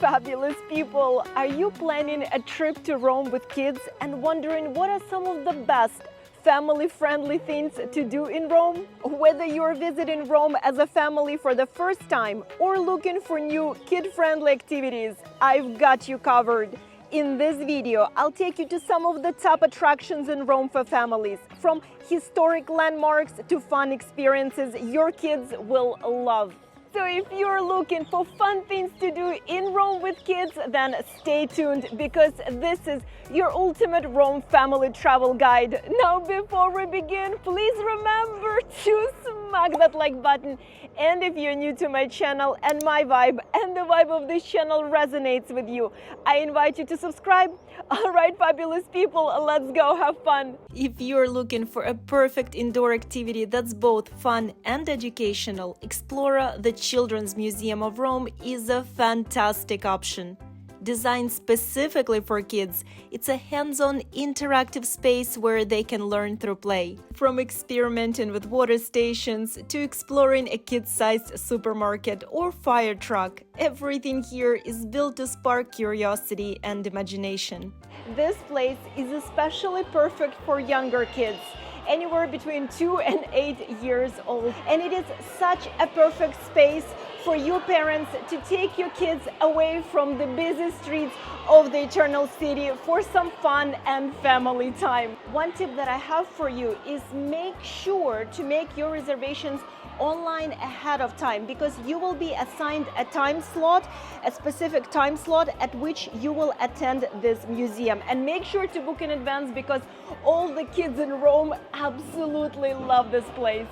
Fabulous people! Are you planning a trip to Rome with kids and wondering what are some of the best family-friendly things to do in Rome? Whether you're visiting Rome as a family for the first time or looking for new kid-friendly activities, I've got you covered. In this video, I'll take you to some of the top attractions in Rome for families, from historic landmarks to fun experiences your kids will love. So if you're looking for fun things to do in Rome with kids, then stay tuned because this is your ultimate Rome family travel guide. Now, before we begin, please remember to smack that like button. And if you're new to my channel and my vibe and the vibe of this channel resonates with you, I invite you to subscribe. All right, fabulous people, let's go have fun. If you're looking for a perfect indoor activity that's both fun and educational, Explora, the Children's Museum of Rome, is a fantastic option. Designed specifically for kids, it's a hands-on interactive space where they can learn through play. From experimenting with water stations to exploring a kid-sized supermarket or fire truck, everything here is built to spark curiosity and imagination. This place is especially perfect for younger kids, anywhere between 2 and 8 years old. And it is such a perfect space for you parents to take your kids away from the busy streets of the Eternal City for some fun and family time. One tip that I have for you is make sure to make your reservations online ahead of time, because you will be assigned a time slot, a specific time slot at which you will attend this museum. And make sure to book in advance because all the kids in Rome absolutely love this place.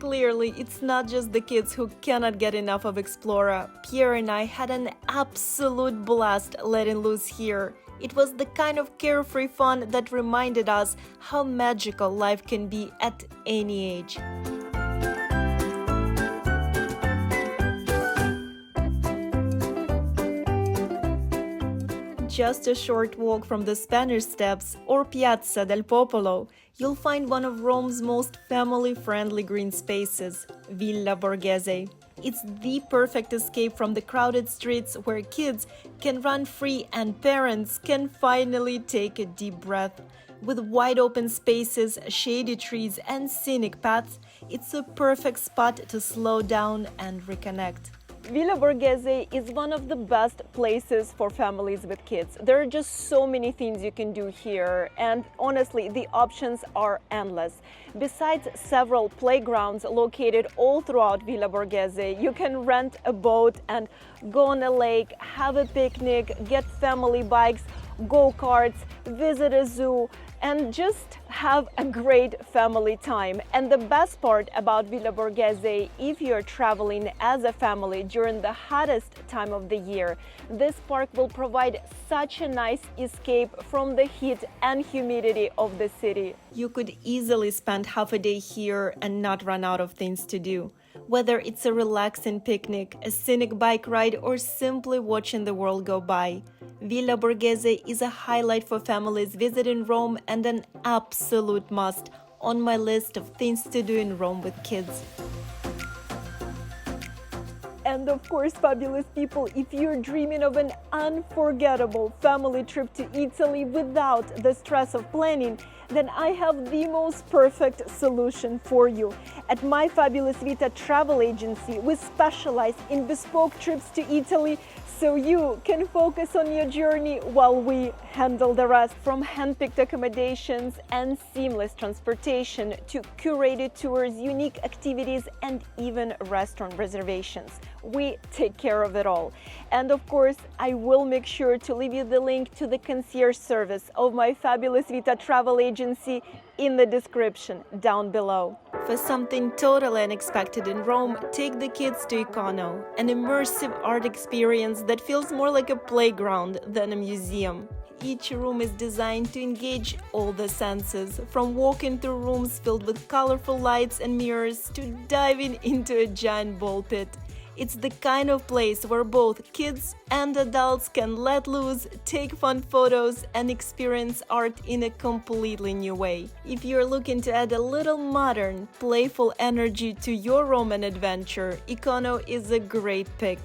Clearly, it's not just the kids who cannot get enough of Explora. Pierre and I had an absolute blast letting loose here. It was the kind of carefree fun that reminded us how magical life can be at any age. Just a short walk from the Spanish Steps or Piazza del Popolo, you'll find one of Rome's most family-friendly green spaces, Villa Borghese. It's the perfect escape from the crowded streets where kids can run free and parents can finally take a deep breath. With wide-open spaces, shady trees, and scenic paths, it's a perfect spot to slow down and reconnect. Villa Borghese is one of the best places for families with kids. There are just so many things you can do here, and honestly, the options are endless. Besides several playgrounds located all throughout Villa Borghese, you can rent a boat and go on a lake, have a picnic, get family bikes, go-karts, visit a zoo, and just have a great family time. And the best part about Villa Borghese, if you're traveling as a family during the hottest time of the year, this park will provide such a nice escape from the heat and humidity of the city. You could easily spend half a day here and not run out of things to do. Whether it's a relaxing picnic, a scenic bike ride, or simply watching the world go by, Villa Borghese is a highlight for families visiting Rome and an absolute must on my list of things to do in Rome with kids. And of course, fabulous people, if you're dreaming of an unforgettable family trip to Italy without the stress of planning, then I have the most perfect solution for you. At my Fabulous Vita travel agency, we specialize in bespoke trips to Italy so you can focus on your journey while we handle the rest. From handpicked accommodations and seamless transportation to curated tours, unique activities, and even restaurant reservations, we take care of it all. And of course, I will make sure to leave you the link to the concierge service of my Fabulous Vita travel agency in the description down below. For something totally unexpected in Rome, take the kids to Ikono, an immersive art experience that feels more like a playground than a museum. Each room is designed to engage all the senses, from walking through rooms filled with colorful lights and mirrors to diving into a giant ball pit. It's the kind of place where both kids and adults can let loose, take fun photos, and experience art in a completely new way. If you're looking to add a little modern, playful energy to your Roman adventure, Ikono is a great pick.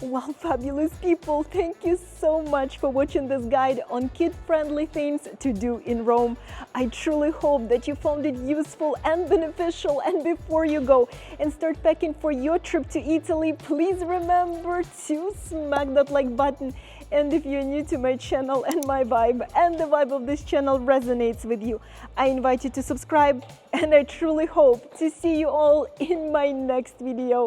Well, fabulous people, thank you so much for watching this guide on kid-friendly things to do in Rome. I truly hope that you found it useful and beneficial. And before you go and start packing for your trip to Italy, please remember to smack that like button. And if you're new to my channel and my vibe, and the vibe of this channel resonates with you, I invite you to subscribe, and I truly hope to see you all in my next video.